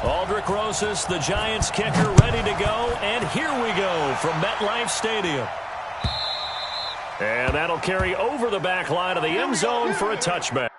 Aldrich Rosas, the Giants kicker, ready to go. And here we go from MetLife Stadium. And that'll carry over the back line of the end zone for a touchback.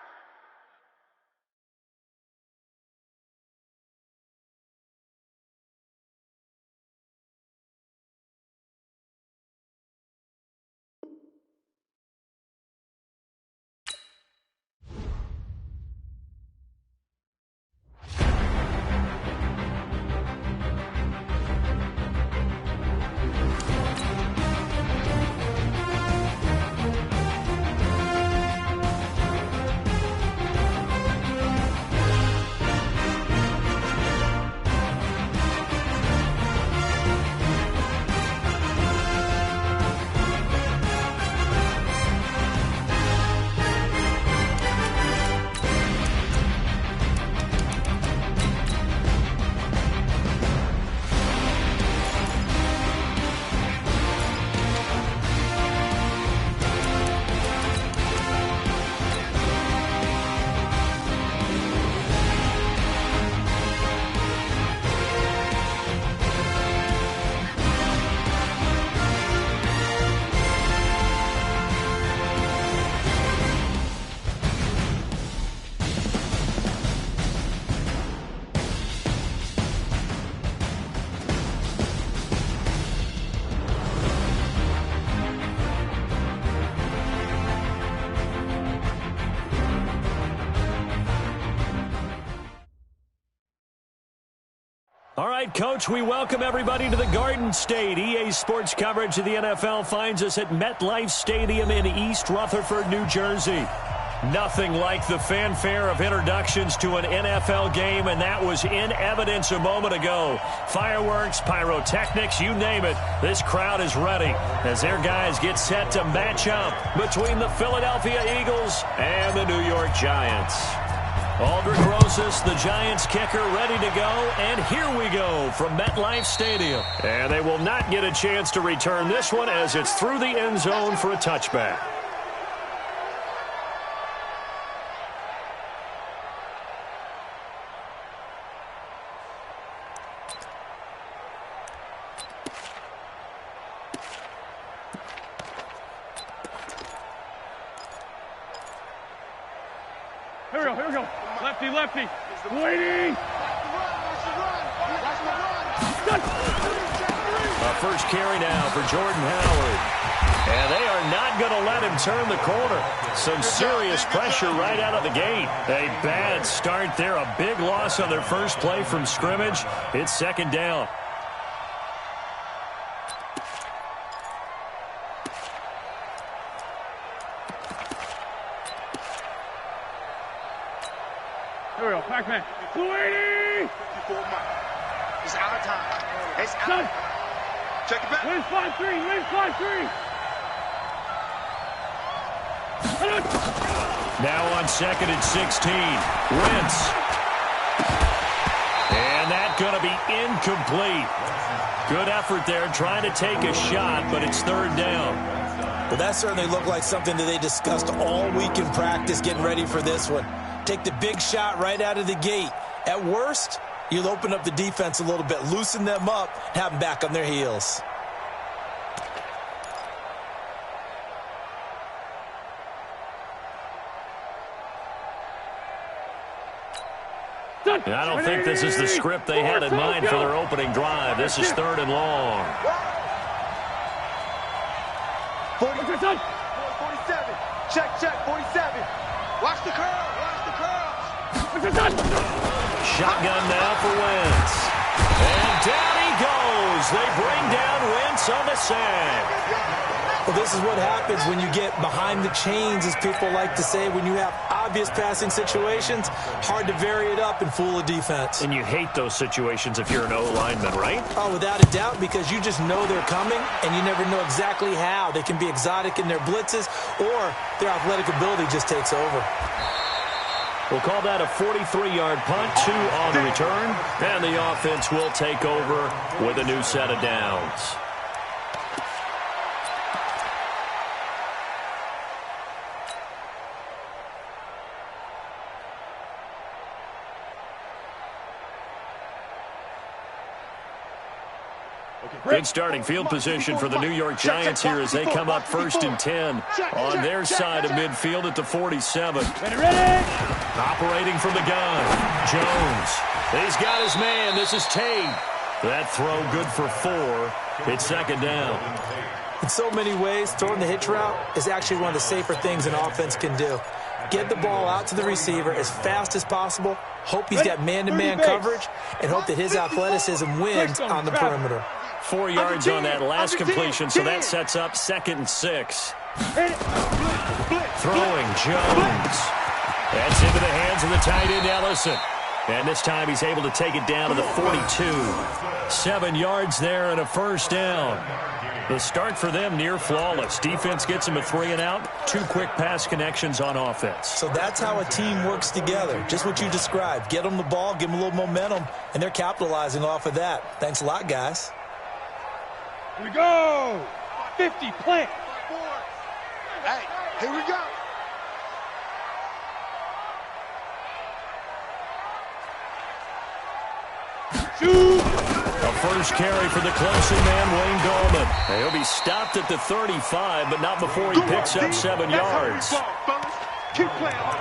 All right, Coach, we welcome everybody to the Garden State. EA Sports coverage of the NFL finds us at MetLife Stadium in East Rutherford, New Jersey. Nothing like the fanfare of introductions to an NFL game, and that was in evidence a moment ago. Fireworks, pyrotechnics, you name it. This crowd is ready as their guys get set to match up between the Philadelphia Eagles and the New York Giants. Aldrich Rosas, the Giants kicker, ready to go. And here we go from MetLife Stadium. And they will not get a chance to return this one as it's through the end zone for a touchback. Here we go. Lefty. Waiting. A first carry now for Jordan Howard. And they are not going to let him turn the corner. Some serious pressure right out of the gate. A bad start there. A big loss on their first play from scrimmage. It's second down. Here we go. Pac-Man. 280. It's out of time. It's out. Check it back. Wins 5-3. Now on second and 16. Wentz. And that's going to be incomplete. Good effort there trying to take a shot, but it's third down. Well, that certainly looked like something that they discussed all week in practice getting ready for this one. Take the big shot right out of the gate. At worst, you'll open up the defense a little bit, loosen them up, have them back on their heels. I don't think this is the script they had in mind for their opening drive. This is third and long. 47. Check, 47. Watch the curl. Shotgun now for Wentz. And down he goes. They bring down Wentz on the sack. Well, this is what happens when you get behind the chains, as people like to say. When you have obvious passing situations, hard to vary it up and fool a defense. And you hate those situations if you're an O-lineman, right? Oh, without a doubt, because you just know they're coming, and you never know exactly how. They can be exotic in their blitzes, or their athletic ability just takes over. We'll call that a 43-yard punt, 2 on the return, and the offense will take over with a new set of downs. Good starting field position for the New York Giants here as they come up 1st and 10 on their side of midfield at the 47. Operating from the gun, Jones. He's got his man. This is Tate. That throw good for 4. It's 2nd down. In so many ways, throwing the hitch route is actually one of the safer things an offense can do. Get the ball out to the receiver as fast as possible, hope he's got man-to-man coverage, and hope that his athleticism wins on the perimeter. 4 yards on that last completion, so that sets up 2nd and 6. Throwing Jones. That's into the hands of the tight end, Ellison. And this time he's able to take it down to the 42. 7 yards there and a 1st down. The start for them near flawless. Defense gets them a 3 and out. 2 quick pass connections on offense. So that's how a team works together. Just what you described. Get them the ball, give them a little momentum, and they're capitalizing off of that. Thanks a lot, guys. Here we go. 50, plant. Hey, here we go. Shoot. A first carry for the Clemson man, Wayne Gallman. He'll be stopped at the 35, but not before he picks up 7 yards.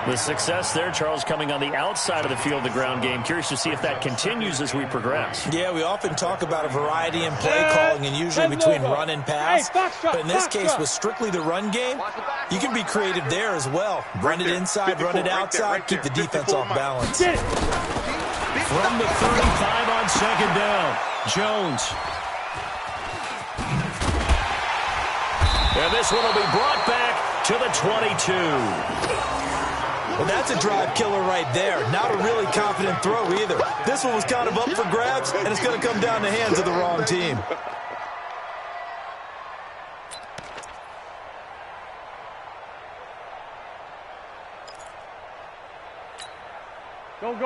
The success there, Charles, coming on the outside of the field, the ground game. Curious to see if that continues as we progress. Yeah, we often talk about a variety in play calling and usually between run and pass. But in this case, with strictly the run game, you can be creative there as well. Run it inside, run it outside, keep the defense off balance. From the 35 on 2nd down, Jones. And this one will be brought back to the 22. Well, that's a drive killer right there. Not a really confident throw either. This one was kind of up for grabs, and it's going to come down the hands of the wrong team.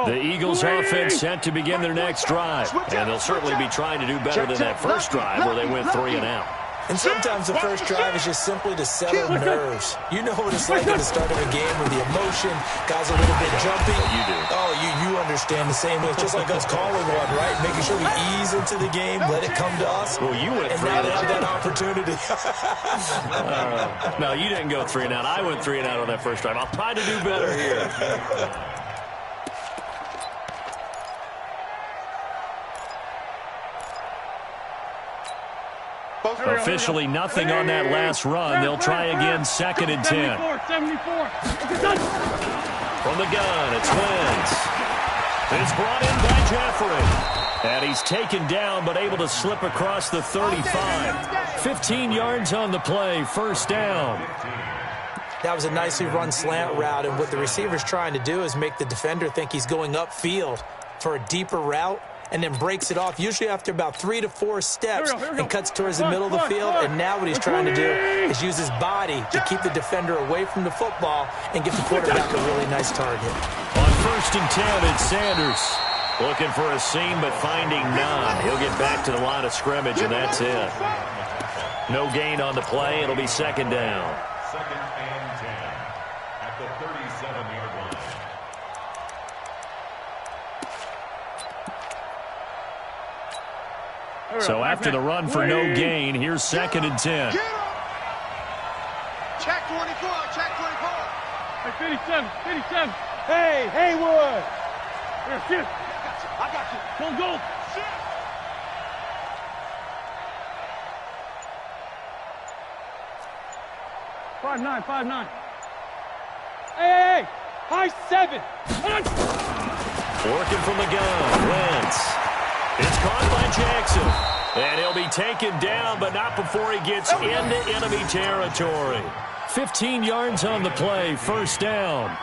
The Eagles offense set to begin their next drive. And they'll certainly be trying to do better than that first drive where they went 3 and out. And sometimes the first drive is just simply to settle nerves. You know what it's like at the start of a game with the emotion, guys are a little bit jumpy. You do. Oh, you understand the same way. It's just like us calling one, right? Making sure we ease into the game, let it come to us. Well, you went and 3 now and they out. have that opportunity. No, you didn't go 3 and out. I went 3 and out on that first drive. I'll try to do better here. Officially nothing on that last run. They'll try again 2nd and 10. 74. From the gun, it's Wentz. It's brought in by Jeffrey. And he's taken down but able to slip across the 35. 15 yards on the play, 1st down. That was a nicely run slant route, and what the receiver's trying to do is make the defender think he's going upfield for a deeper route, and then breaks it off, usually after about 3 to 4 steps, and cuts towards the middle of the field. And now what he's trying to do is use his body to keep the defender away from the football and give the quarterback a really nice target. On 1st and 10, it's Sanders. Looking for a seam, but finding none. He'll get back to the line of scrimmage, and that's it. No gain on the play. It'll be 2nd down. 2nd and 10 at the 37-yard line. So after the run for no gain, here's 2nd and 10. Check 24, check 24. Hey, 57, 57. Hey, Haywood. Here, shoot. I got you. Go. 5'9", 5'9". Hey. High 7. Working from the gun, Wentz. It's caught by Jackson. And he'll be taken down, but not before he gets into enemy territory. 15 yards on the play, 1st down.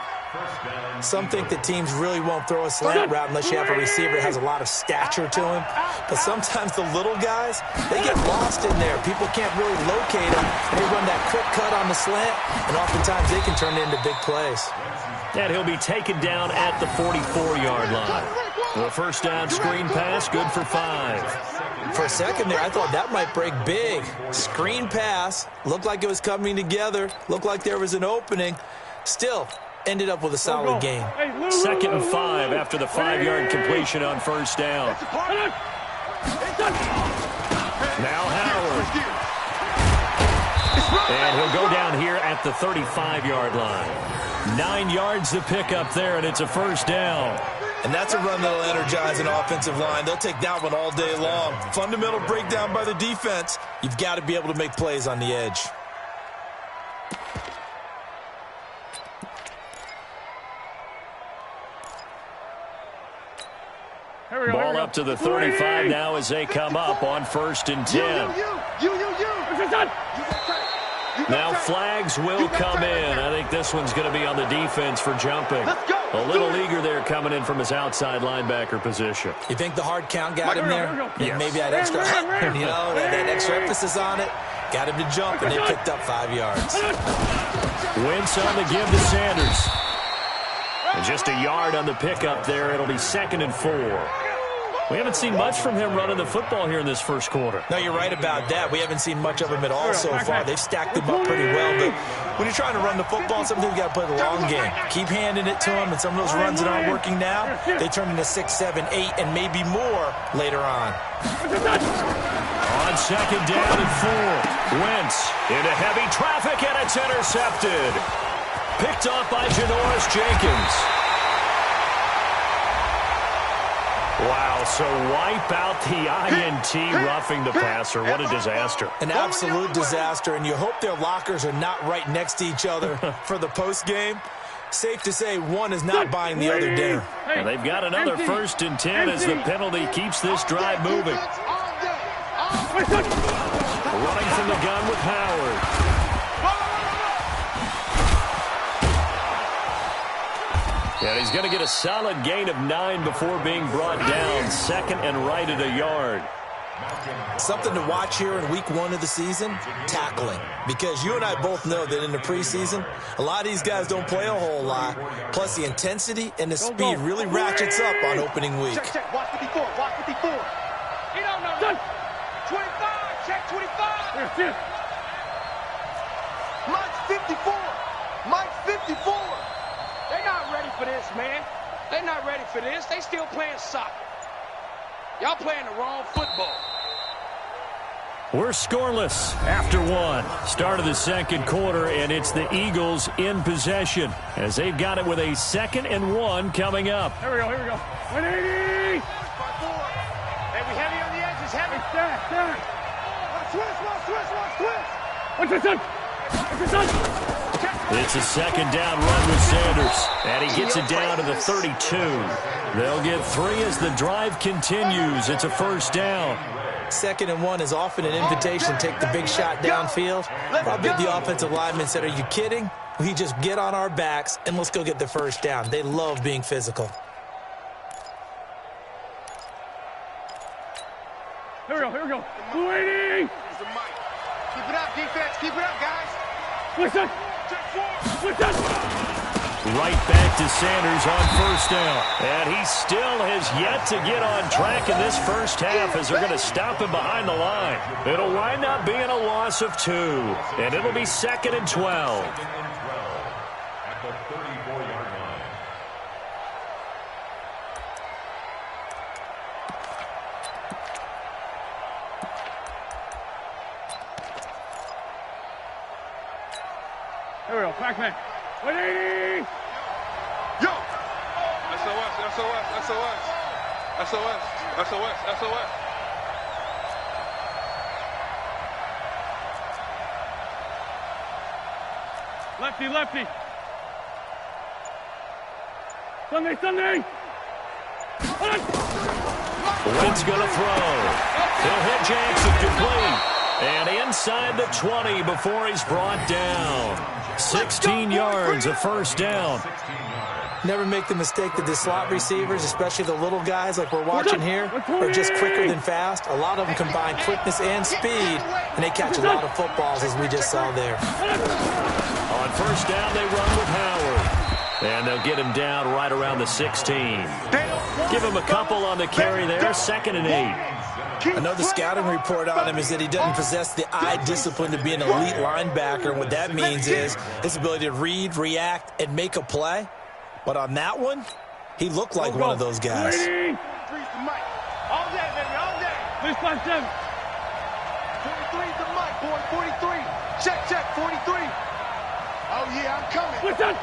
Some think that teams really won't throw a slant route unless you have a receiver that has a lot of stature to him. But sometimes the little guys, they get lost in there. People can't really locate them. And they run that quick cut on the slant, and oftentimes they can turn it into big plays. And he'll be taken down at the 44-yard line. The 1st down screen pass, good for 5. For a second there, I thought that might break big. Screen pass, looked like it was coming together, looked like there was an opening. Still, ended up with a solid game. 2nd and 5 after the 5-yard completion on 1st down. Now Howard. And he'll go down here at the 35-yard line. 9 yards to pick up there, and it's a first down. And that's a run that'll energize an offensive line. They'll take that one all day long. Fundamental breakdown by the defense. You've got to be able to make plays on the edge. Ball up to the 35 now as they come up on 1st and 10. Now flags will come in. I think this one's going to be on the defense for jumping. A little eager there coming in from his outside linebacker position. You think the hard count got him there? Yes. Maybe that extra, that extra emphasis on it. Got him to jump, and they picked up 5 yards. Wentz on the give to Sanders. And just a yard on the pickup there. It'll be 2nd and 4. We haven't seen much from him running the football here in this first quarter. No, you're right about that. We haven't seen much of him at all so far. They've stacked him up pretty well. But when you're trying to run the football, sometimes you got to play the long game. Keep handing it to him, and some of those runs that aren't working now, they turn into 6, 7, 8, and maybe more later on. On 2nd down and 4. Wentz into heavy traffic, and it's intercepted. Picked off by Janoris Jenkins. Wow, so wipe out the INT roughing the passer. What a disaster. An absolute disaster, and you hope their lockers are not right next to each other for the postgame. Safe to say one is not buying the other dinner. And they've got another 1st and 10 as the penalty keeps this drive moving. Running from the gun with Howard. And he's going to get a solid gain of 9 before being brought down. 2nd and right at a yard. Something to watch here in week 1 of the season, tackling. Because you and I both know that in the preseason, a lot of these guys don't play a whole lot. Plus the intensity and the speed really ratchets up on opening week. Check. Watch 54. Watch 54. He don't know. 25. Check 25. Mike's 54. Mike's 54. They're not ready for this, man. They're not ready for this. They still playing soccer. Y'all playing the wrong football. We're scoreless after 1. Start of the 2nd quarter, and it's the Eagles in possession as they've got it with a 2nd and 1 coming up. Here we go. 180. Hey, we heavy on the edges. Heavy. Stand. Twist. What's your son? It's a 2nd down run with Sanders, and he gets it down to the 32. They'll get 3 as the drive continues. It's a 1st down. 2nd and 1 is often an invitation to take the big shot downfield. Probably the offensive lineman said, are you kidding? We just get on our backs and let's go get the 1st down. They love being physical. Here we go. 280. Keep it up, defense. Keep it up, guys. Listen. Right back to Sanders on 1st down. And he still has yet to get on track in this first half as they're going to stop him behind the line. It'll wind up being a loss of 2. And it'll be 2nd and 12. At the 34-yard line. Here we go. Pac-Man. 180. Yo. SOS. Lefty. Sunday. Wentz going to throw. He'll hit Jackson complete. And inside the 20 before he's brought down. 16 yards, a 1st down. Never make the mistake that the slot receivers, especially the little guys like we're watching here, are just quicker than fast. A lot of them combine quickness and speed, and they catch a lot of footballs, as we just saw there. On 1st down, they run with Howard. And they'll get him down right around the 16. Give him a couple on the carry there, 2nd and 8. I know the scouting report on him is that he doesn't possess the eye discipline to be an elite linebacker. And what that means is his ability to read, react, and make a play. But on that one, he looked like one of those guys. All day, baby, all day. Please 5-7. boy, 43. Check, 43. Oh, yeah, I'm coming. Listen.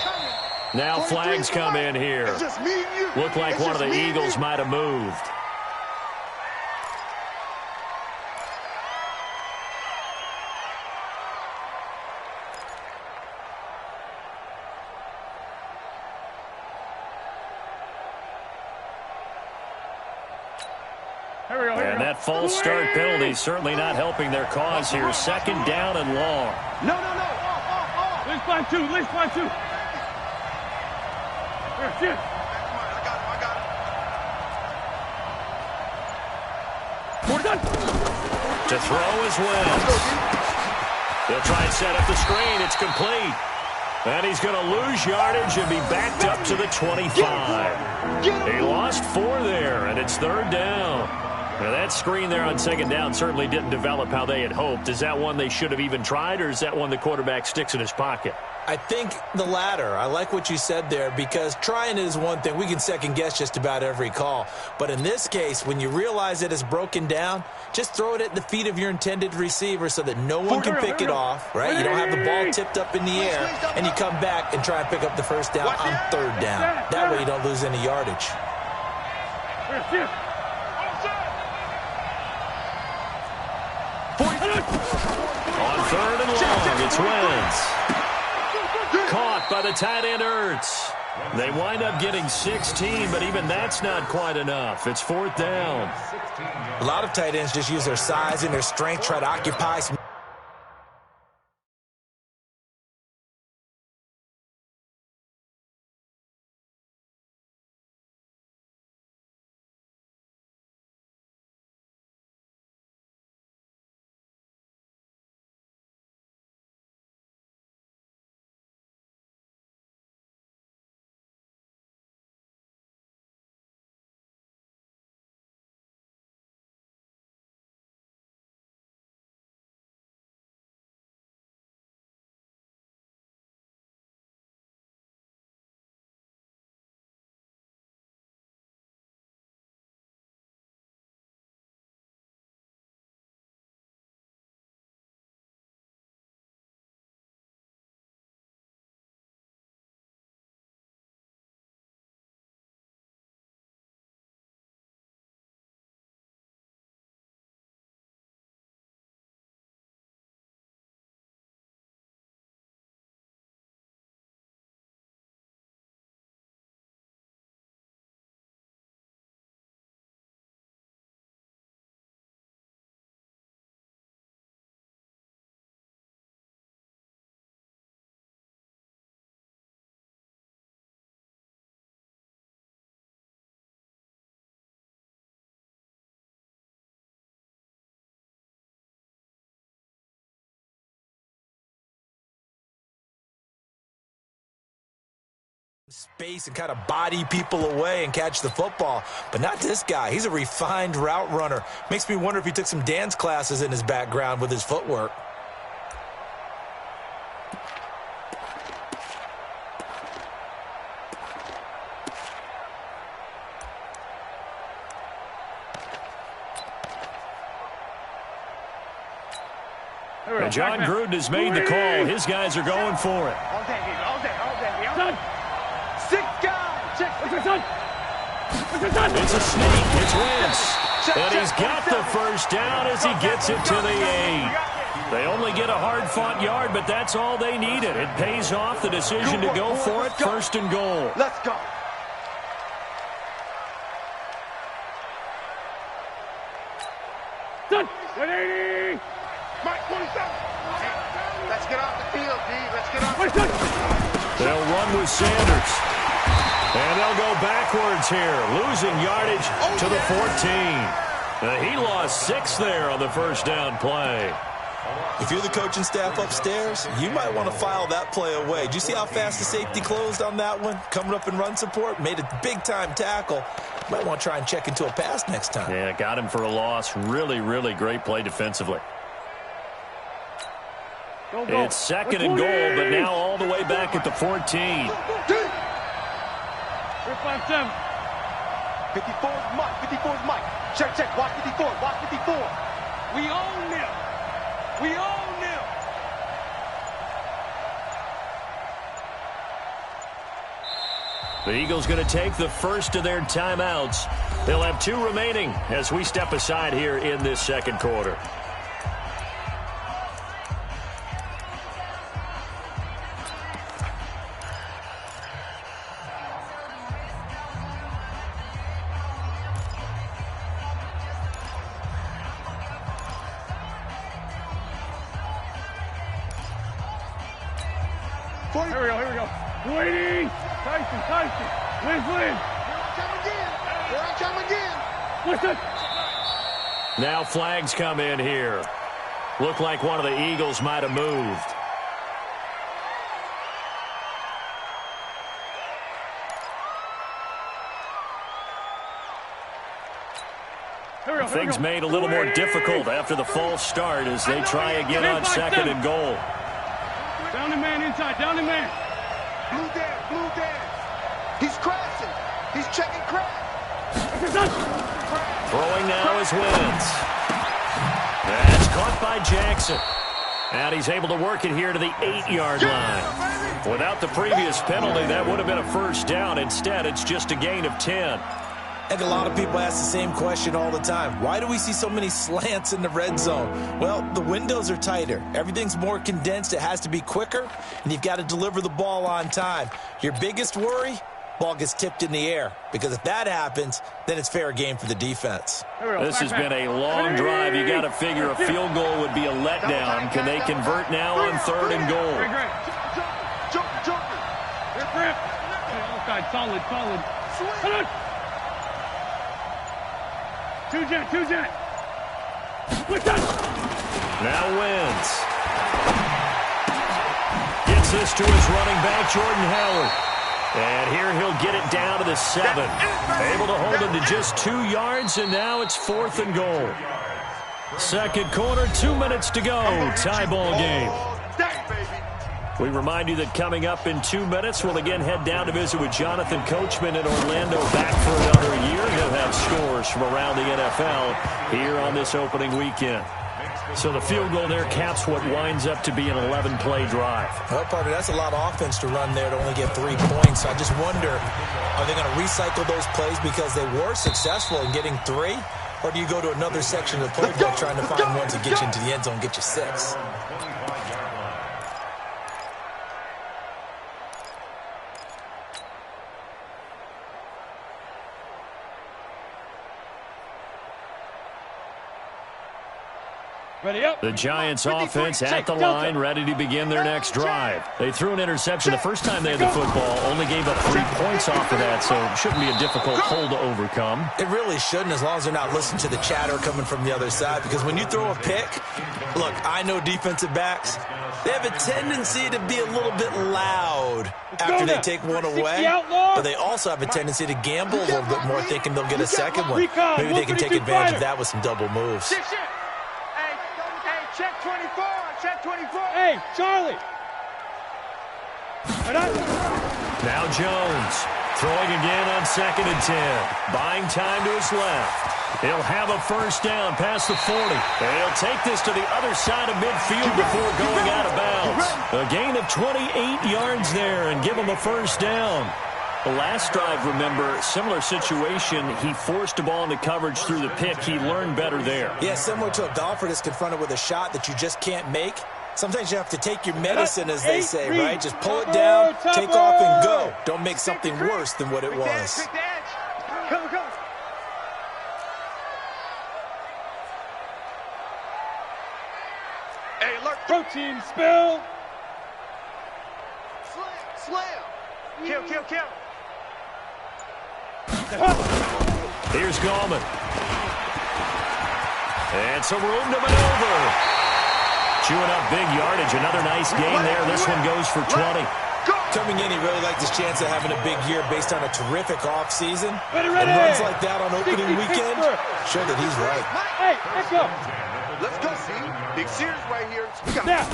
Coming. Now flags come in here. It's just me and you. Looked like one of the Eagles might have moved. And that false start penalty certainly not helping their cause here. Second down and long. No. Let's find two. Here, shit. I got it. We're done. To throw is Wentz. They'll try and set up the screen. It's complete. And he's going to lose yardage and be backed up to the 25. He lost 4 there, and it's third down. Now, that screen there on second down certainly didn't develop how they had hoped. Is that one they should have even tried, or is that one the quarterback sticks in his pocket? I think the latter. I like what you said there, because trying it is one thing. We can second-guess just about every call. But in this case, when you realize that it's broken down, just throw it at the feet of your intended receiver so that no one can pick it off, right? You don't have the ball tipped up in the air, and you come back and try and pick up the first down on third down. That way you don't lose any yardage. On third and long, it's Wentz. Caught by the tight end Ertz. They wind up getting 16, but even that's not quite enough. It's fourth down. A lot of tight ends just use their size and their strength, try to occupy some space and kind of body people away and catch the football. But not this guy. He's a refined route runner. Makes me wonder if he took some dance classes in his background with his footwork. And John Gruden has made the call. His guys are going for it. All day. Six guys. It's a sneak. It's Wentz. And he's got the first down as he gets it to the 8. They only get a hard-fought yard, but that's all they needed. It pays off the decision to go for it, first and goal. Let's go. Done. 180. Mike, 27. Let's get off the field, D. Let's get off the field. They'll run with Sanders. And they'll go backwards here, losing yardage to the 14. He lost 6 there on the first down play. If you're the coaching staff upstairs, you might want to file that play away. Do you see how fast the safety closed on that one? Coming up in run support, made a big-time tackle. Might want to try and check into a pass next time. Yeah, got him for a loss. Really, really great play defensively. Go. It's second and goal, but now all the way back at the 14. 357. 54 is Mike. 54 is Mike. Check. Watch 54. We own them. We own them. The Eagles going to take the first of their timeouts. They'll have 2 remaining as we step aside here in this second quarter. Here we go. Waiting. Tyson. Liz. Here I come again. Listen. Now flags come in here. Looked like one of the Eagles might have moved. Things made a little more difficult after the false start as they try again on 2nd and goal. Down the man inside. Down the man. Blue Dan. He's crashing. He's checking crash. Throwing now is Wentz. That's caught by Jackson. And he's able to work it here to the 8-yard line. Without the previous penalty, that would have been a first down. Instead, it's just a gain of 10. I think a lot of people ask the same question all the time. Why do we see so many slants in the red zone? Well, the windows are tighter. Everything's more condensed. It has to be quicker, and you've got to deliver the ball on time. Your biggest worry? Ball gets tipped in the air, because if that happens, then it's fair game for the defense. This has been a long drive. You got to figure a field goal would be a letdown. Can they convert now on 3rd and goal? Jump. Outside, solid. Come on. Two jet. Now wins. Gets this to his running back, Jordan Howard. And here he'll get it down to the 7. Able to hold him to just 2 yards, and now it's 4th and goal. Second quarter, 2 minutes to go. Tie ball game. We remind you that coming up in 2 minutes, we'll again head down to visit with Jonathan Coachman in Orlando, back for another year. He'll have scores from around the NFL here on this opening weekend. So the field goal there caps what winds up to be an 11-play drive. Well, partner, that's a lot of offense to run there to only get 3 points. I just wonder, are they going to recycle those plays because they were successful in getting 3? Or do you go to another section of the playbook trying to find ones that get you into the end zone and get you 6? Ready up. The Giants offense at the line, ready to begin their next drive. They threw an interception the first time they had the football, only gave up 3 points off of that, so it shouldn't be a difficult hole to overcome. It really shouldn't, as long as they're not listening to the chatter coming from the other side, because when you throw a pick, look, I know defensive backs, they have a tendency to be a little bit loud after they take one away, but they also have a tendency to gamble a little bit more, thinking they'll get a second one. Maybe they can take advantage of that with some double moves. Check 24. Hey, Charlie. Now Jones throwing again on 2nd and 10. Buying time to his left. He'll have a first down past the 40. He'll take this to the other side of midfield before going out of bounds. A gain of 28 yards there and give him a first down. The last drive, remember, similar situation. He forced a ball into coverage through the pick. He learned better there. Yeah, similar to a golfer that's confronted with a shot that you just can't make. Sometimes you have to take your medicine, as they say, right? Just pull it down, take off, and go. Don't make something worse than what it was. Come. Hey, look. Protein spill. Slam. Kill. Here's Gallman. And some room to maneuver. Chewing up big yardage. Another nice gain there. This one goes for 20. Coming in, he really liked his chance of having a big year based on a terrific offseason. Ready. And runs like that on opening weekend show that he's right. Hey, let's go. Let's go, see. Big Sears right here. Now.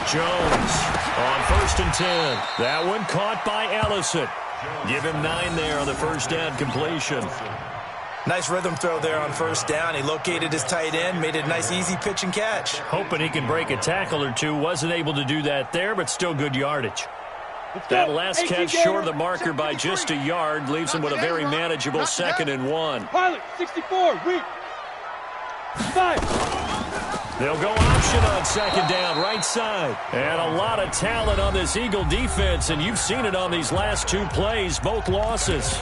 Jones on 1st and 10. That one caught by Ellison. Give him 9 there on the first down completion. Nice rhythm throw there on first down. He located his tight end, made it a nice easy pitch and catch. Hoping he can break a tackle or two. Wasn't able to do that there, but still good yardage. That last catch short of the marker by just a yard leaves him with a very manageable 2nd and 1. Pilot, 64, weak. 5. They'll go option on 2nd down, right side. And a lot of talent on this Eagle defense, and you've seen it on these last 2 plays, both losses.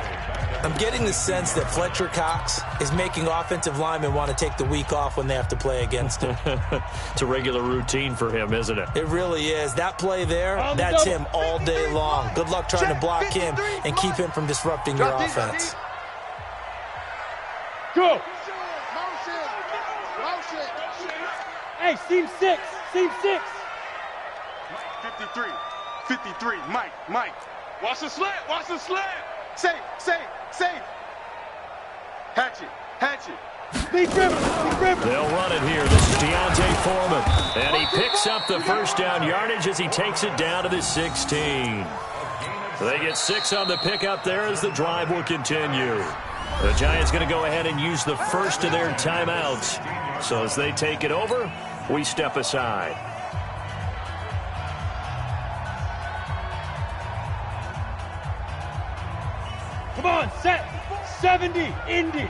I'm getting the sense that Fletcher Cox is making offensive linemen want to take the week off when they have to play against him. It's a regular routine for him, isn't it? It really is. That play there, that's him all day long. Good luck trying to block him and keep him from disrupting your offense. Go. Hey, seam 6. Seam 6. 53. Mike. Watch the slant. Safe. Hatchet. Big river. They'll run it here. This is Deontay Foreman. And he picks up the first down yardage as he takes it down to the 16. They get 6 on the pickup there as the drive will continue. The Giants going to go ahead and use the first of their timeouts. So as they take it over, we step aside. Come on, set. 70, Indy.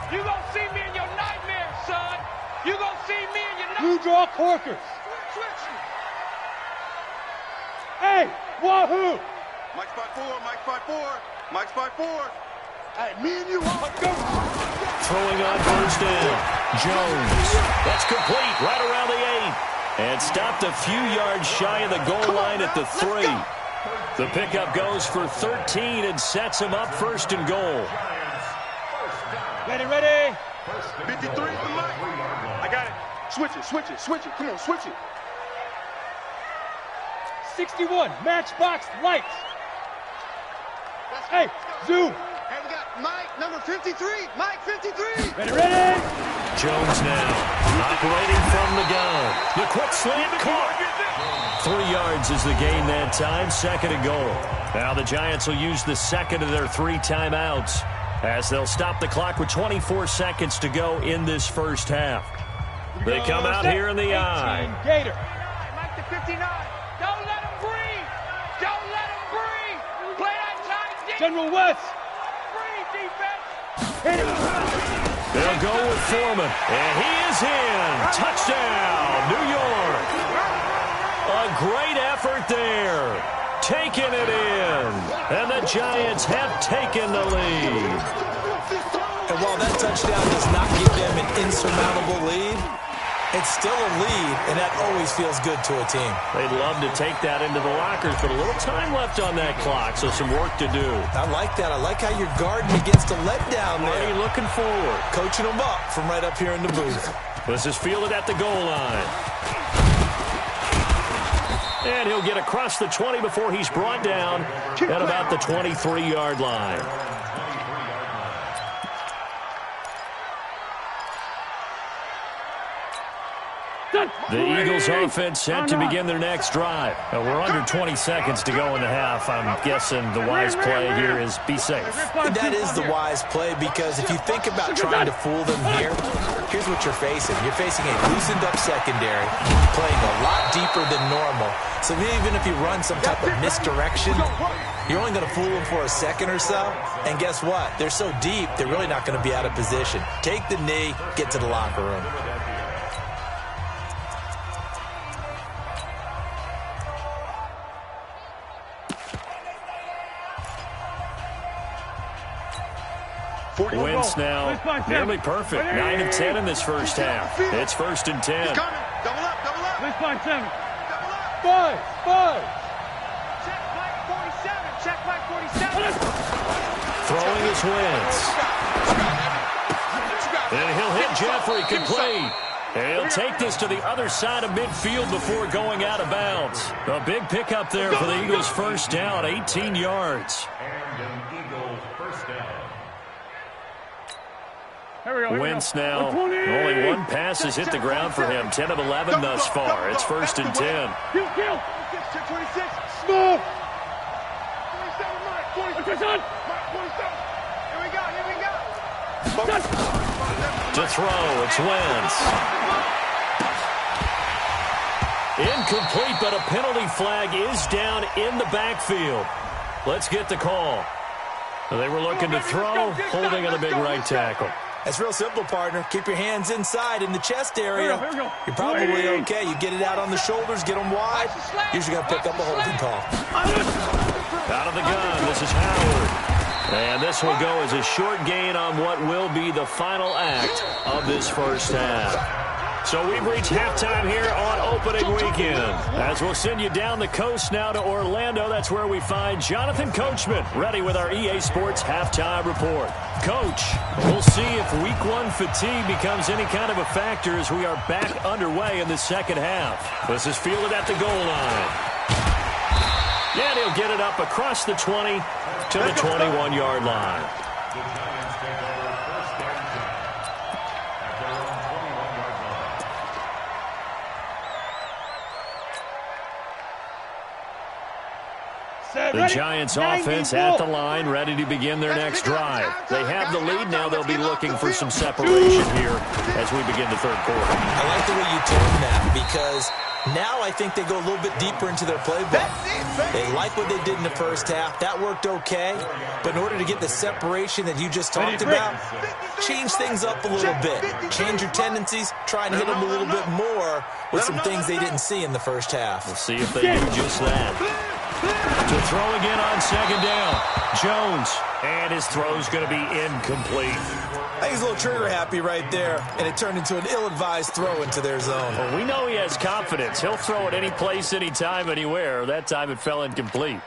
You gonna see me in your nightmares, son. You gonna see me in your Blue draw corkers. Hey, wahoo. Mike's 5'4". Hey, me and you, let's go. Throwing on first down. Jones. That's complete right around the 8. And stopped a few yards shy of the goal line at the 3. The pickup goes for 13 and sets him up 1st and goal. Ready. 53 for Mike. I got it. Switch it. Come on, switch it. 61, matchbox lights. Hey, zoom. Hey, we got Mike, number 53. Mike, 53. Ready. Jones now operating from the gun. The quick slant caught. 3 yards is the gain that time. 2nd and goal. Now the Giants will use the 2nd of their 3 timeouts as they'll stop the clock with 24 seconds to go in this first half. They come out here in the eye. Gator. Mike to 59. Don't let him breathe. Play that tight. General West. Breathe, defense. Hit him. They'll go with Foreman. And he is in. Touchdown, New York. A great effort there. Taking it in. And the Giants have taken the lead. And while that touchdown does not give them an insurmountable lead, it's still a lead, and that always feels good to a team. They'd love to take that into the lockers, but a little time left on that clock, so some work to do. I like that. I like how you're guarding against a letdown there. Already looking forward. Coaching them up from right up here in the booth. This is fielded at the goal line. And he'll get across the 20 before he's brought down at about the 23-yard line. The Eagles offense set to begin their next drive. We're under 20 seconds to go in the half. I'm guessing the wise play here is be safe. That is the wise play, because if you think about trying to fool them here, here's what you're facing. You're facing a loosened up secondary, playing a lot deeper than normal. So even if you run some type of misdirection, you're only going to fool them for a second or so. And guess what? They're so deep, they're really not going to be out of position. Take the knee, get to the locker room. Wentz now nearly perfect. 9 of 10 in this first half. It's 1st and 10. Double up. Let's find 7. Double up. 5. Check Mike 47. Throwing is Wentz. And he'll hit Jeffrey complete. And he'll take this to the other side of midfield before going out of bounds. A big pickup there for the Eagles' first down, 18 yards. And an Eagles first down. Wentz now, only one pass has hit the ground for him. 10 of 11 thus far. It's 1st and 10. Kill. 26. Smooth. 27, Mike. 27. Mike, 27. Here we go. To throw, it's Wentz. Incomplete, but a penalty flag is down in the backfield. Let's get the call. They were looking to throw, holding on the big right tackle. That's real simple, partner. Keep your hands inside in the chest area. Here we go. You're probably okay. You get it out on the shoulders, get them wide. Usually going to pick up a holding call. Out of the gun, this is Howard. And this will go as a short gain on what will be the final act of this first half. So we've reached halftime here on opening weekend. As we'll send you down the coast now to Orlando, that's where we find Jonathan Coachman ready with our EA Sports halftime report. Coach, we'll see if week one fatigue becomes any kind of a factor as we are back underway in the second half. This is fielded at the goal line. And he'll get it up across the 20 to the 21-yard line. The Giants offense at the line, ready to begin their next drive. They have the lead. Now they'll be looking for some separation here as we begin the third quarter. I like the way you term that because now I think they go a little bit deeper into their playbook. They like what they did in the first half. That worked okay. But in order to get the separation that you just talked about, change things up a little bit. Change your tendencies. Try and hit them a little bit more with some things they didn't see in the first half. We'll see if they do just that. To throw again on second down. Jones. And his throw's going to be incomplete. I think he's a little trigger happy right there, and it turned into an ill-advised throw into their zone. Well, we know he has confidence. He'll throw it any place, anytime, anywhere. That time it fell incomplete.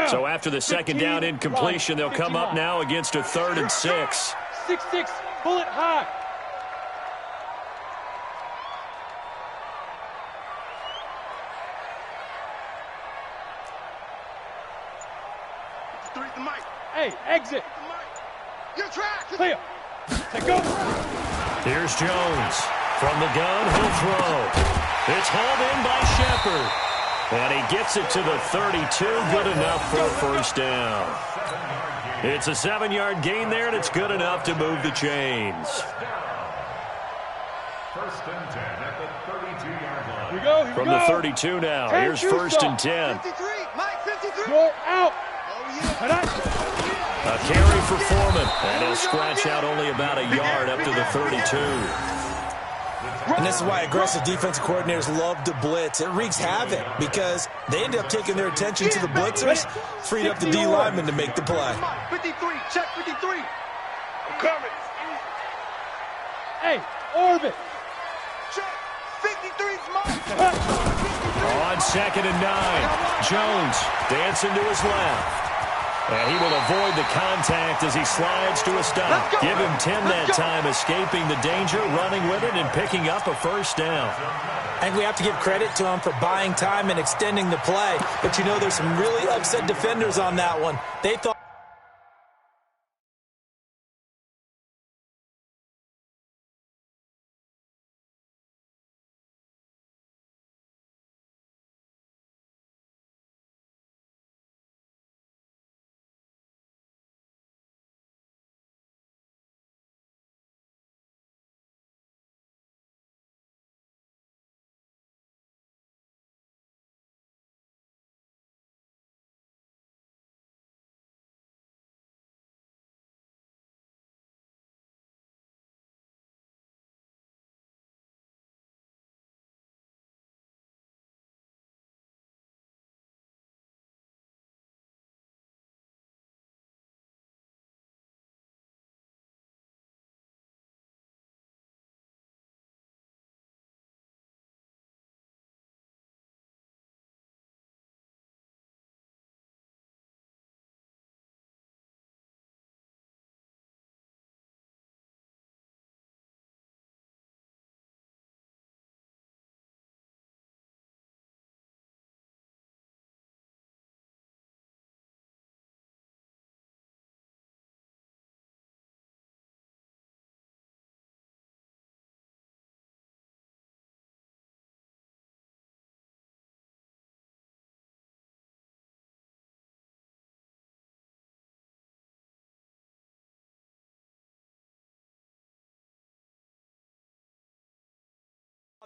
So after the second down incompletion, they'll come up now against a 3rd and 6. 6-6, pull it high. Hey, exit. Your track. Clear. Let go. Here's Jones. From the gun, he'll throw. It's hauled in by Shepard. And he gets it to the 32. Good enough for a first down. It's a 7-yard gain there, and it's good enough to move the chains. First and 10 at the 32-yard line. Here we go. Here From we go. the 32 now. Here's first and 10. 53, Mike, 53. You're out. A carry for Foreman. And he'll scratch out only about a yard up to the 32. And this is why aggressive defensive coordinators love to blitz. It wreaks havoc because they end up taking their attention to the blitzers, freed up the D lineman to make the play. 53, check 53. I'm coming. Hey, orbit. Check. 53's Mike. On 2nd and 9. Jones dancing to his left. And he will avoid the contact as he slides to a stop. Give him 10 that time, escaping the danger, running with it, and picking up a first down. I think we have to give credit to him for buying time and extending the play. But, you know, there's some really upset defenders on that one. They thought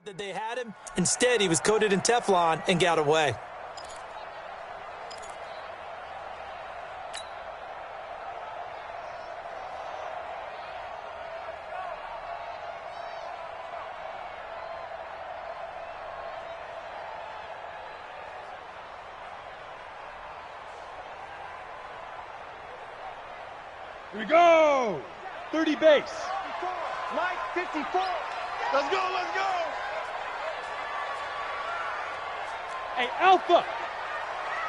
that they had him. Instead, he was coated in Teflon and got away. Here we go. 30 base. Mike, 54. Let's go, let's go. Hey, Alpha.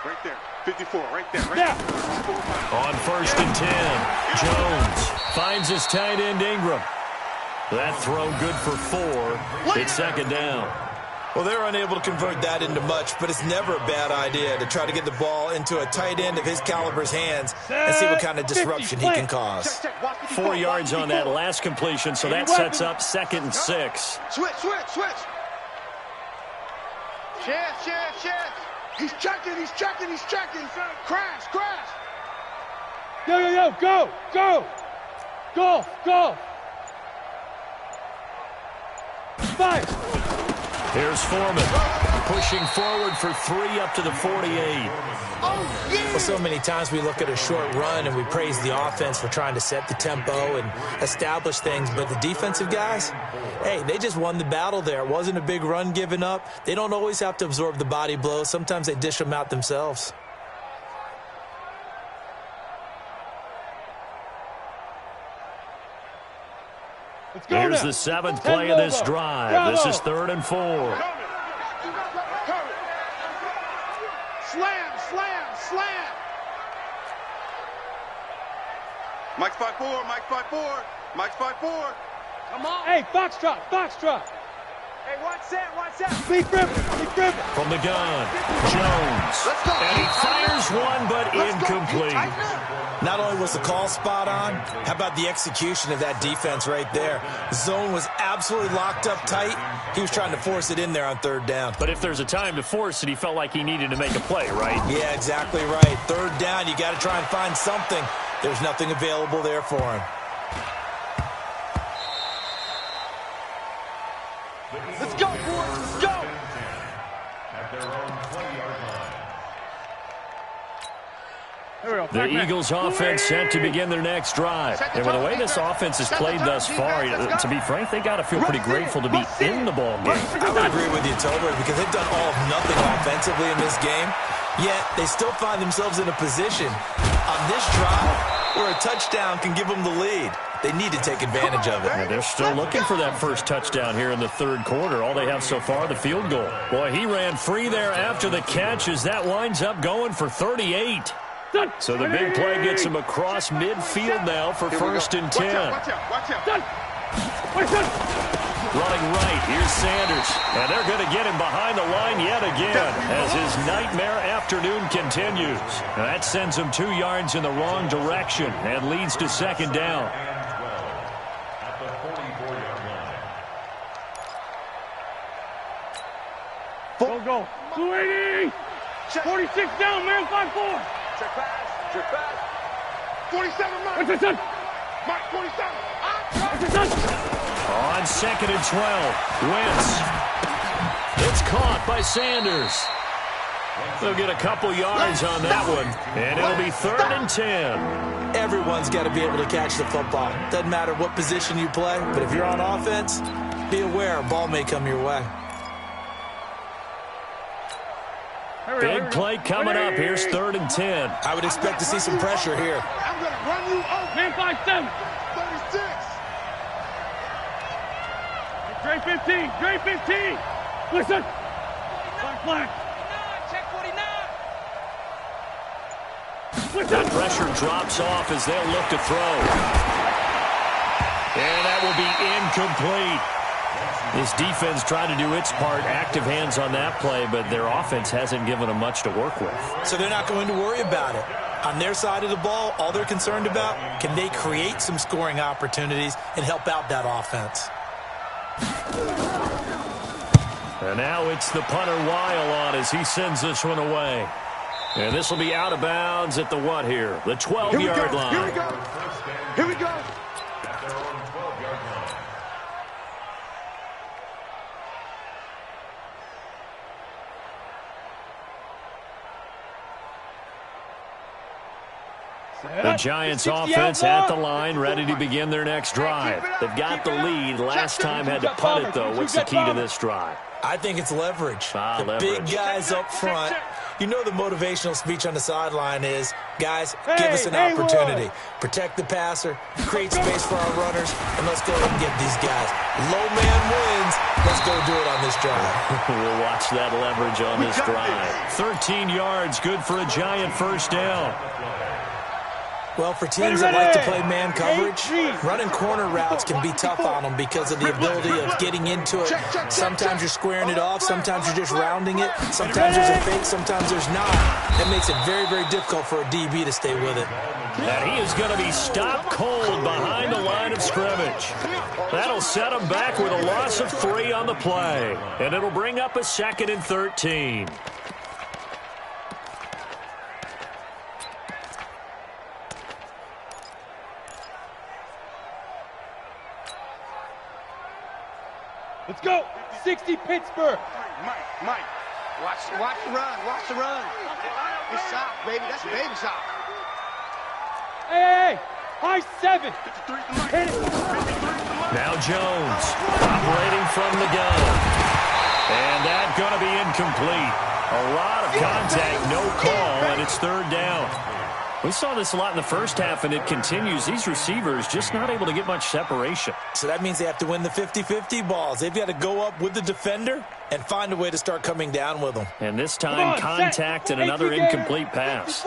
Right there. 54, right there. Right Yeah. there. On 1st and 10, Jones finds his tight end Ingram. That throw good for 4. It's second down. Well, they were unable to convert that into much, but it's never a bad idea to try to get the ball into a tight end of his caliber's hands and see what kind of disruption he can cause. 4 yards on that last completion, so that sets up 2nd and 6. Switch. Chance. He's checking. Crash. Yo, go. Golf. 5. Here's Foreman, pushing forward for 3 up to the 48. Well, so many times we look at a short run and we praise the offense for trying to set the tempo and establish things, but the defensive guys, hey, they just won the battle there. It wasn't a big run given up. They don't always have to absorb the body blows. Sometimes they dish them out themselves. Let's go Here's now. the 7th play of this drive. This is 3rd and 4. Slam. Mike's 5'4". Come on. Hey, Foxtrot. Hey, watch that. Big grip. From the gun, Jones. Let's go. And he fires one, but incomplete. Not only was the call spot on, how about the execution of that defense right there? The zone was absolutely locked up tight. He was trying to force it in there on 3rd down. But if there's a time to force it, he felt like he needed to make a play, right? Yeah, exactly right. 3rd down, you got to try and find something. There's nothing available there for him. Let's go, boys. Let's go. At their own 20-yard line. The Eagles offense set to begin their next drive. And with the way this offense has played thus far, to be frank, they got to feel pretty grateful to be in the ball game. I would agree with you totally because they've done all of nothing offensively in this game, yet they still find themselves in a position on this drive where a touchdown can give them the lead. They need to take advantage of it. And they're still looking for that first touchdown here in the 3rd quarter. All they have so far, the field goal. Boy, he ran free there after the catch as that winds up going for 38. So the big play gets him across midfield now for 1st and 10. Watch out. Running right, here's Sanders. And they're going to get him behind the line yet again as his nightmare afternoon continues. Now that sends him 2 yards in the wrong direction and leads to 2nd down. At the 44-yard line. Go. 280. 46 down, man. 5-4. Check pass. 47, Mike. What's it? Mike, 47. On 2nd and 12, Wentz. It's caught by Sanders. They'll get a couple yards on that one, and it'll be 3rd and 10. Everyone's got to be able to catch the football. Doesn't matter what position you play, but if you're on offense, be aware a ball may come your way. Big play coming up. Here's 3rd and 10. I would expect to see some pressure here. I'm going to run you over. Man 5-7. 36. Dre 15. Listen. Flag. Check 49. Listen. Pressure drops off as they'll look to throw. And that will be incomplete. This defense tried to do its part, active hands on that play, but their offense hasn't given them much to work with. So they're not going to worry about it. On their side of the ball, all they're concerned about, can they create some scoring opportunities and help out that offense? And now it's the punter Weil on as he sends this one away. And this will be out of bounds at the what here? The 12-yard line. Here we go. At their own 12-yard line. The Giants offense at the line, ready to begin their next drive. They've got the lead. Last time had to punt it, though. What's the key to this drive? I think it's leverage. Leverage. Big guys up front. You know the motivational speech on the sideline is, guys, give us an opportunity. Protect the passer, create space for our runners, and let's go ahead and get these guys. Low man wins. Let's go do it on this drive. We'll watch that leverage on this drive. 13 yards, good for a Giant first down. Well, for teams that like to play man coverage, running corner routes can be tough on them because of the ability of getting into it. Sometimes you're squaring it off. Sometimes you're just rounding it. Sometimes there's a fake. Sometimes there's not. That makes it very, very difficult for a DB to stay with it. And he is going to be stopped cold behind the line of scrimmage. That'll set him back with a loss of 3 on the play. And it'll bring up a 2nd and 13. Let's go. 60 Pittsburgh. Mike. Watch the run. Watch the run. It's soft, baby. That's baby soft. Hey. High 7. Hit it. Now Jones operating from the gun. And that's going to be incomplete. A lot of contact, no call, and it's 3rd down. We saw this a lot in the first half, and it continues. These receivers just not able to get much separation. So that means they have to win the 50-50 balls. They've got to go up with the defender and find a way to start coming down with them. And this time, contact and another incomplete pass.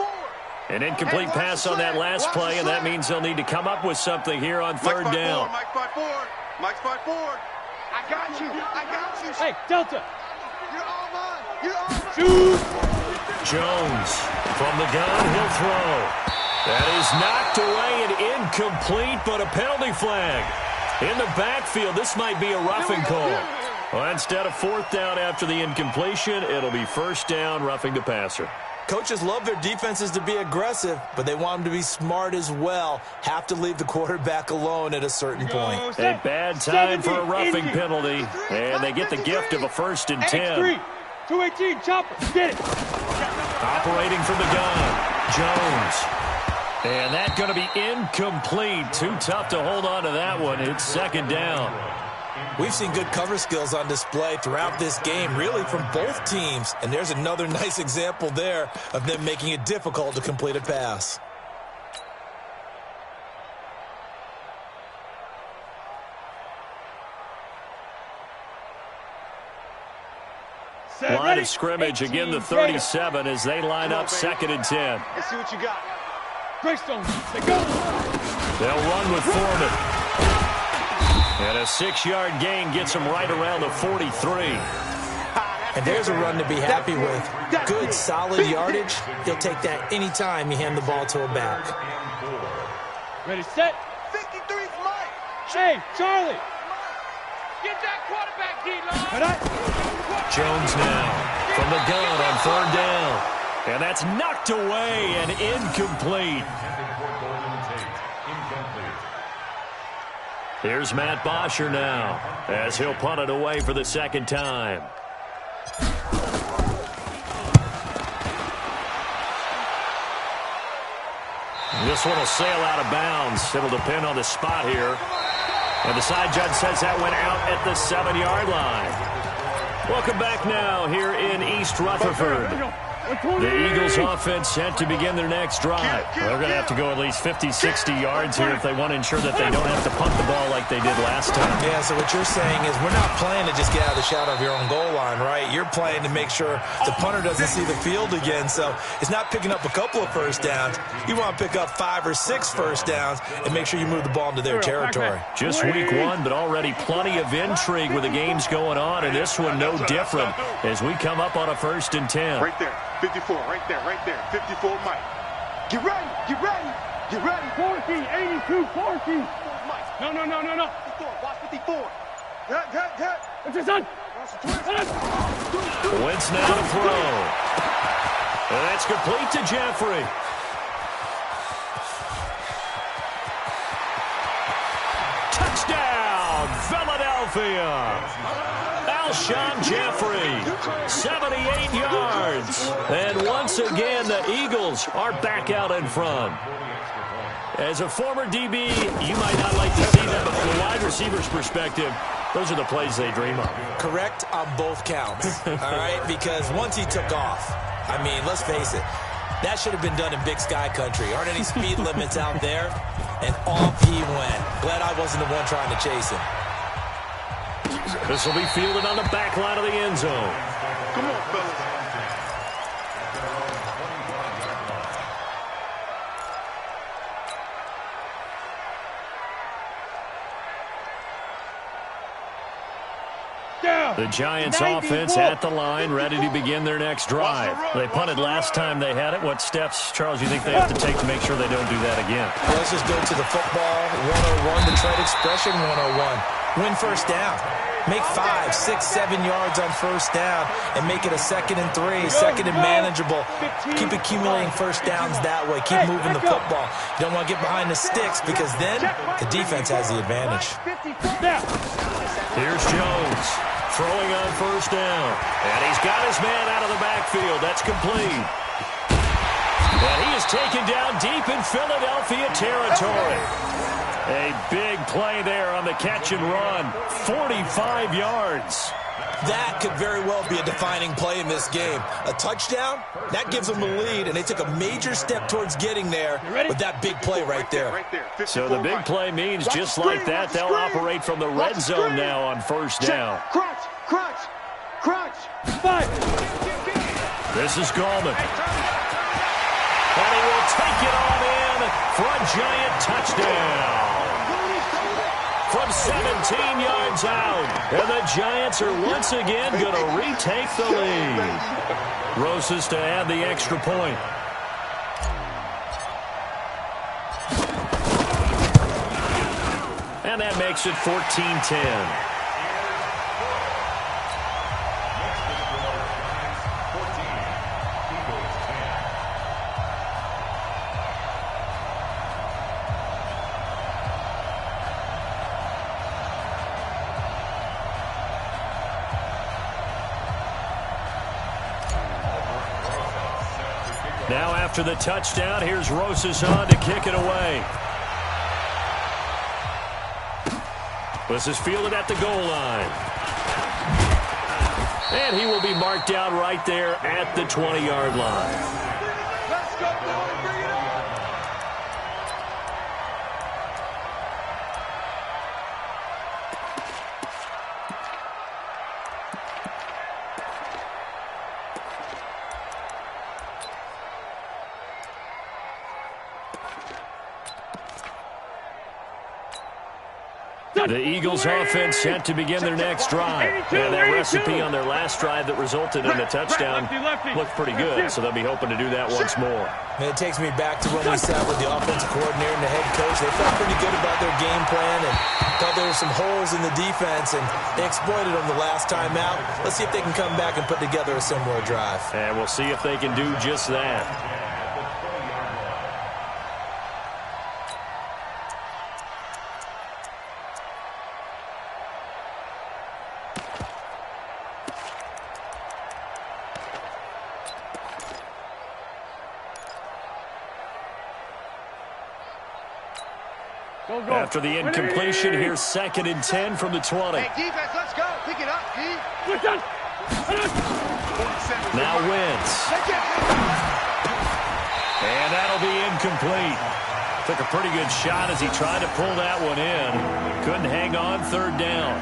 An incomplete pass on that last play, and that means they'll need to come up with something here on 3rd down. Mike 5-4. Mike 5-4. I got you. Hey, Delta. You're all mine. You're all mine. Shoot. Jones from the gun, he'll throw. That is knocked away and incomplete, but a penalty flag. In the backfield, this might be a roughing call. Well, instead of 4th down after the incompletion, it'll be 1st down, roughing the passer. Coaches love their defenses to be aggressive, but they want them to be smart as well. Have to leave the quarterback alone at a certain point. A bad time for a roughing penalty, and they get the gift of a 1st and 10. 218, chopper, get it. Operating from the gun, Jones. And that's going to be incomplete. Too tough to hold on to that one. It's 2nd down. We've seen good cover skills on display throughout this game, really from both teams. And there's another nice example there of them making it difficult to complete a pass. Line of scrimmage, again the 37 as they line up 2nd and 10. Let's see what you got. Greystone, they go. They'll run with Foreman. And a 6-yard gain gets them right around the 43. And there's a run to be happy with. Good, solid yardage. He'll take that anytime you hand the ball to a back. Ready, set. 53's Mike. Hey, Charlie. Get that quarterback, D-line. Jones now from the gun on 3rd down. And that's knocked away and incomplete. Here's Matt Bosher now as he'll punt it away for the 2nd time. This one will sail out of bounds. It'll depend on the spot here. And the side judge says that went out at the 7-yard line. Welcome back now here in East Rutherford. The Eagles offense set to begin their next drive. They're going to have to go at least 50, 60 yards here if they want to ensure that they don't have to punt the ball like they did last time. Yeah, so what you're saying is we're not playing to just get out of the shadow of your own goal line, right? You're playing to make sure the punter doesn't see the field again. So it's not picking up a couple of 1st downs. You want to pick up 5 or 6 1st downs and make sure you move the ball into their territory. Just week 1, but already plenty of intrigue with the games going on, and this one no different as we come up on a 1st and 10. Right there. 54, right there. 54, Mike. Get ready. 14, 82, 14. Mike. No. 54, watch 54. Good. What's your son? Wentz now to throw. And that's complete to Jeffrey. Touchdown, Philadelphia. Alshon Jeffrey, 78 yards. And once again, the Eagles are back out in front. As a former DB, you might not like to see that, but from a wide receiver's perspective, those are the plays they dream of. Correct on both counts, all right? Because once he took off, I mean, let's face it, that should have been done in Big Sky country. Aren't any speed limits out there? And off he went. Glad I wasn't the one trying to chase him. This will be fielded on the back line of the end zone. Come on, fellas. The Giants offense at the line, ready to begin their next drive. They punted last time they had it. What steps, Charles, you think they have to take to make sure they don't do that again? Let's just go to the football 101, the trade expression 101. Win first down. Make 5, 6, 7 yards on first down and make it a 2nd and 3, 2nd and manageable. Keep accumulating first downs that way. Keep moving the football. You don't want to get behind the sticks because then the defense has the advantage. Here's Jones. Throwing on first down. And he's got his man out of the backfield. That's complete. And he is taken down deep in Philadelphia territory. A big play there on the catch and run. 45 yards. That could very well be a defining play in this game. A touchdown, that gives them the lead, and they took a major step towards getting there with that big play right there. So the big play means just like that, they'll operate from the red zone now on first down. Crunch, crunch, crunch. 5. This is Gallman. And he will take it on in for a giant touchdown. From 17 yards out. And the Giants are once again going to retake the lead. Rosas to add the extra point. And that makes it 14-10. Now after the touchdown, here's Rosas on to kick it away. This is fielded at the goal line. And he will be marked out right there at the 20-yard line. Let's go, boy. Bring it on. The Eagles offense set to begin their next drive. And that recipe on their last drive that resulted in a touchdown looked pretty good, so they'll be hoping to do that once more. And it takes me back to when we sat with the offensive coordinator and the head coach. They felt pretty good about their game plan and thought there were some holes in the defense, and they exploited them the last time out. Let's see if they can come back and put together a similar drive. And we'll see if they can do just that. After the incompletion, here's 2nd and 10 from the 20. Hey, defense, let's go. Pick it up, D. Now Wentz. And that'll be incomplete. Took a pretty good shot as he tried to pull that one in. Couldn't hang on 3rd down.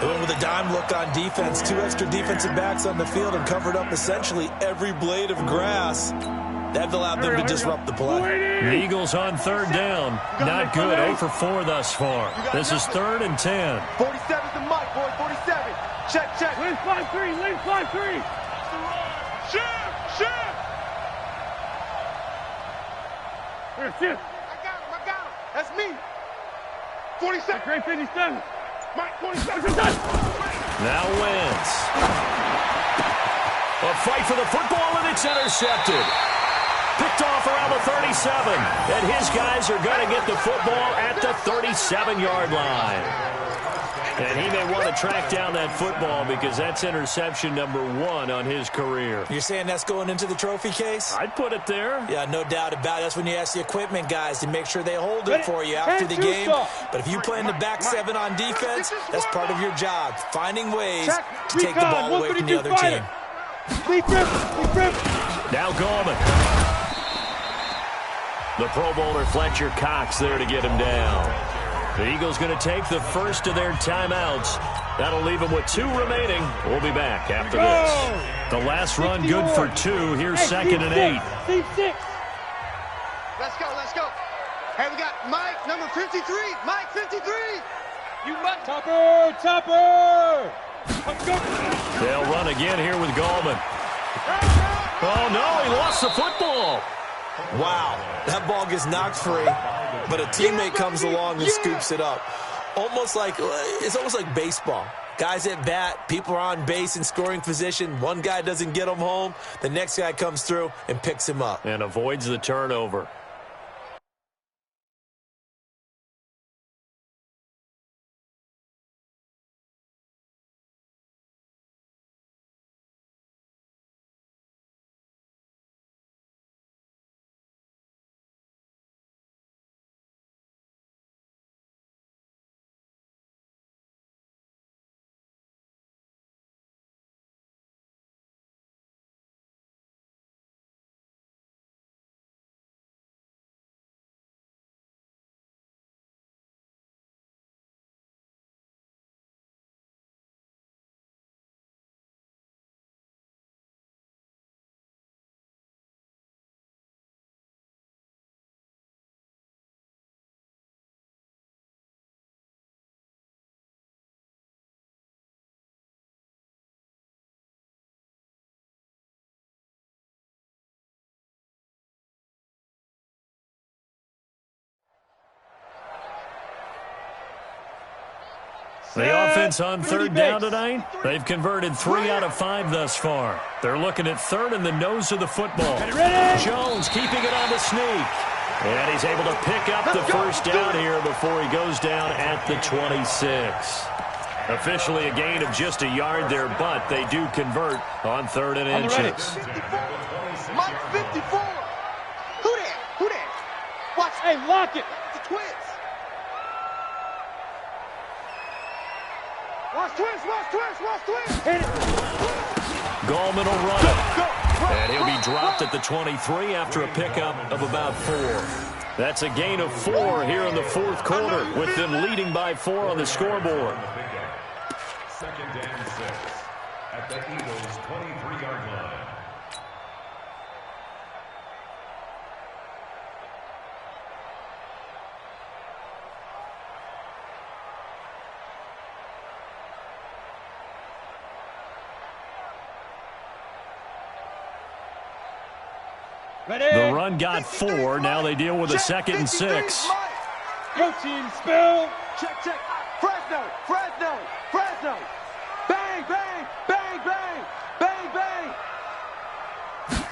They went with a dime look on defense. 2 extra defensive backs on the field and covered up essentially every blade of grass. That allowed them to disrupt the play. The Eagles on 3rd down. Not good. 0 for 4 thus far. This is 3rd and 10. 47's the mic, boy. 47. Check, check. Lane 5-3. Lane 5-3. Shift, shift. Here, shift. I got him. That's me. 47. Great 57. Mike, 27. Now Wentz. A fight for the football, and it's intercepted. Picked off around the 37. And his guys are going to get the football at the 37-yard line. And he may want to track down that football because that's interception number 1 on his career. You're saying that's going into the trophy case? I'd put it there. Yeah, no doubt about it. That's when you ask the equipment guys to make sure they hold it for you after the game. But if you play in the back 7 on defense, that's part of your job, finding ways to take the ball away from the other team. Now Gallman. The Pro Bowler Fletcher Cox there to get him down. The Eagles going to take the first of their timeouts. That'll leave them with 2 remaining. We'll be back after this. The last run good for 2. Here's 2nd and 8. Let's go, let's go. Hey, we got Mike, number 53. Mike, 53. You must. Topper. They'll run again here with Gallman. Oh, no, he lost the football. Wow, that ball gets knocked free, but a teammate comes along and scoops it up. It's almost like baseball. Guys at bat, people are on base in scoring position. One guy doesn't get him home. The next guy comes through and picks him up. And avoids the turnover. The offense on 3rd down tonight, they've converted 3 out of 5 thus far. They're looking at 3rd in the nose of the football. Jones keeping it on the sneak. And he's able to pick up the first down here before he goes down at the 26. Officially a gain of just a yard there, but they do convert on 3rd and inches. Mike, 54. Who that? Watch. Hey, lock it. The Twins. Watch twins. Hit it. Gallman will run it. And he'll be dropped at the 23 after a pickup of about 4. That's a gain of 4 here in the 4th quarter, with them leading by 4 on the scoreboard. 2nd and 6 at the Eagles' 23-yard line. The run got 4. Now they deal with a 2nd and 6. Go team, spill. Check. Fresno. Bang.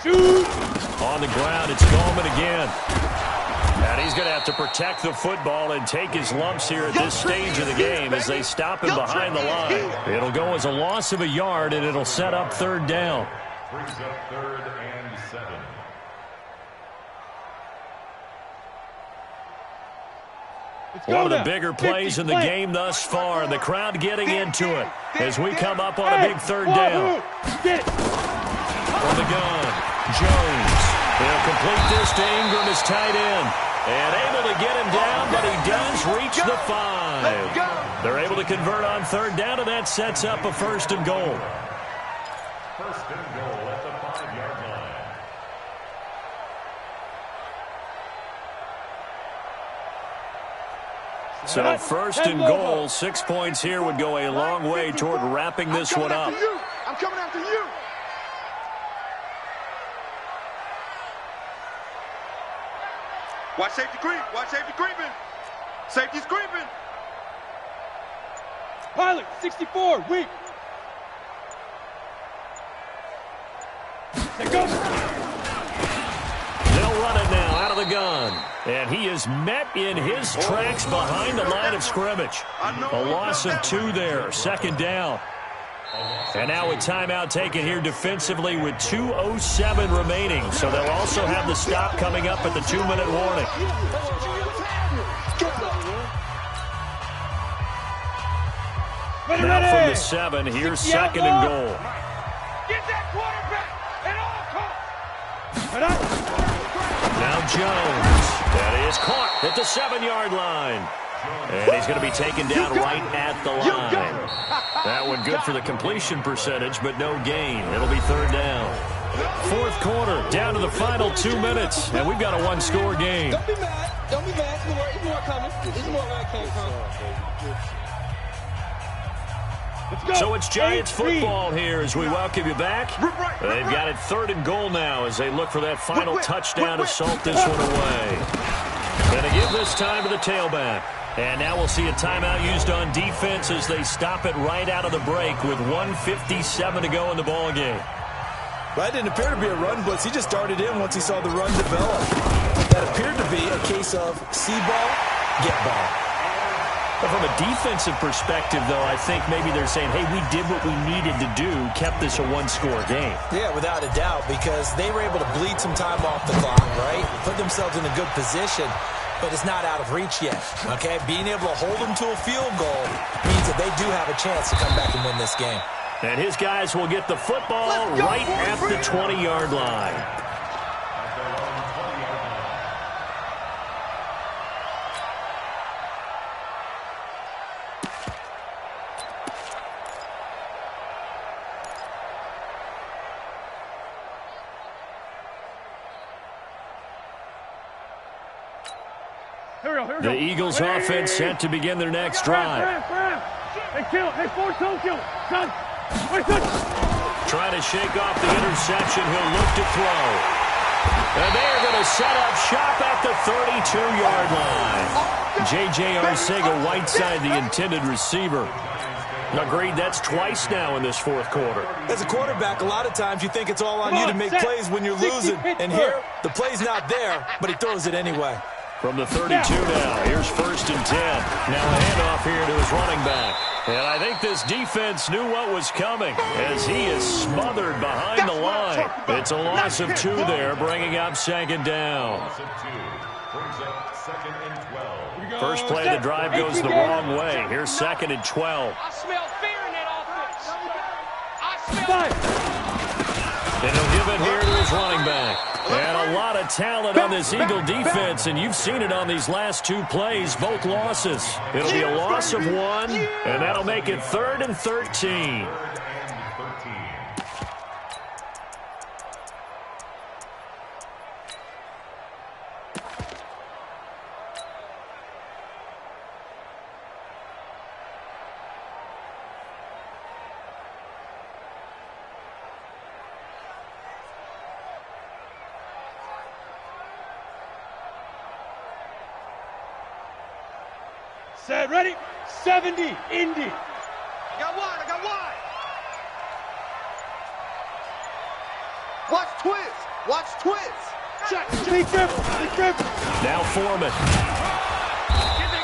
Shoot. On the ground, it's Gallman again. And he's going to have to protect the football and take his lumps here at this stage of the game as they stop him behind the line. It'll go as a loss of a yard, and it'll set up 3rd down. Brings up 3rd and 7. One of the bigger plays in the game thus far. The crowd getting into it as we come up on a big 3rd down. From the gun, Jones. He'll complete this to Ingram, his tight end. And able to get him down, but he does reach the 5. They're able to convert on 3rd down, and that sets up a 1st and goal. 1st and goal at the 5-yard line. So 1st and goal, 6 points here would go a long way toward wrapping this one up. I'm coming after you. Watch safety creeping. Safety's creeping. Pilot, 64, weak. They'll run it now out of the gun. And he is met in his tracks behind the line of scrimmage. A loss of 2 there, 2nd down. And now a timeout taken here defensively with 2:07 remaining. So they'll also have the stop coming up at the 2-minute warning. Now from the 7, here's 2nd and goal. Get that quarterback at all costs. Now Jones. That is caught at the 7-yard line. And he's going to be taken down right at the line. That one good for the completion percentage, but no gain. It'll be 3rd down. 4th quarter, down to the final 2 minutes, and we've got a 1-score game. Don't be mad. Don't be mad. There's more coming. There's more where it came from. So it's Giants football here as we welcome you back. They've got it 3rd and goal now as they look for that final touchdown to salt this one away. Going to give this time to the tailback. And now we'll see a timeout used on defense as they stop it right out of the break with 1:57 to go in the ball game. That didn't appear to be a run blitz. He just darted in once he saw the run develop. That appeared to be a case of see ball, get ball. But from a defensive perspective, though, I think maybe they're saying, hey, we did what we needed to do, kept this a 1-score game. Yeah, without a doubt, because they were able to bleed some time off the clock, right? Put themselves in a good position, but it's not out of reach yet, okay? Being able to hold them to a field goal means that they do have a chance to come back and win this game. And his guys will get the football right at the 20-yard line. The Eagles offense set to begin their next drive. Hey, kill. Hey, force home kill. Son. Trying to shake off the interception. He'll look to throw. And they're going to set up shop at the 32-yard line. J.J. Arcega-Whiteside, the intended receiver. Agreed, that's twice now in this 4th quarter. As a quarterback, a lot of times you think it's all on you to make plays when you're losing. And here, the play's not there, but he throws it anyway. From the 32 now, here's 1st and 10. Now a handoff here to his running back. And I think this defense knew what was coming as he is smothered behind the line. It's a loss of 2 there, bringing up 2nd down. First play of the drive goes the wrong way. Here's 2nd and 12. I smell fear in that offense. I smell And he'll give it here to his running back. And a lot of talent on this Eagle defense, and you've seen it on these last 2 plays, both losses. It'll be a loss of 1, and that'll make it 3rd and 13. Set, ready? 70, Indy. I got wide. Watch twist. Watch twist. Check. Be careful. Now Foreman.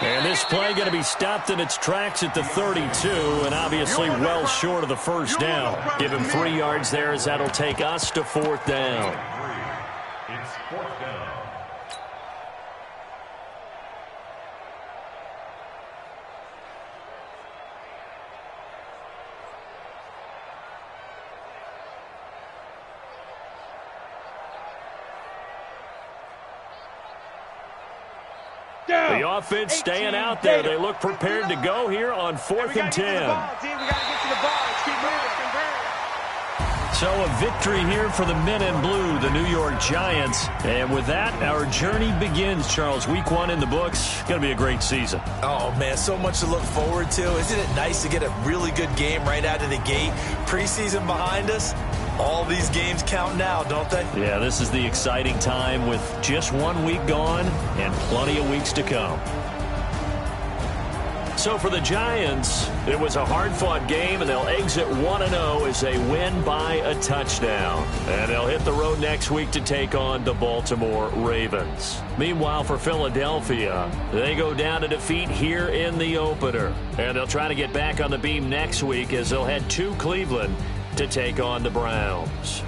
And this play going to be stopped in its tracks at the 32, and obviously well short of the 1st down. Give him 3 yards there as that'll take us to 4th down. It's 4th down. The offense staying out there. They look prepared to go here on 4th and 10. So a victory here for the men in blue, the New York Giants. And with that, our journey begins, Charles. Week 1 in the books. Going to be a great season. Oh, man, so much to look forward to. Isn't it nice to get a really good game right out of the gate? Preseason behind us. All these games count now, don't they? Yeah, this is the exciting time with just 1 week gone and plenty of weeks to come. So for the Giants, it was a hard-fought game, and they'll exit 1-0 as they win by a touchdown. And they'll hit the road next week to take on the Baltimore Ravens. Meanwhile, for Philadelphia, they go down to defeat here in the opener. And they'll try to get back on the beam next week as they'll head to Cleveland to take on the Browns.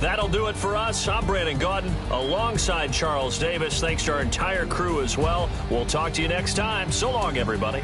That'll do it for us. I'm Brandon Gaudin alongside Charles Davis. Thanks to our entire crew as well. We'll talk to you next time. So long, everybody.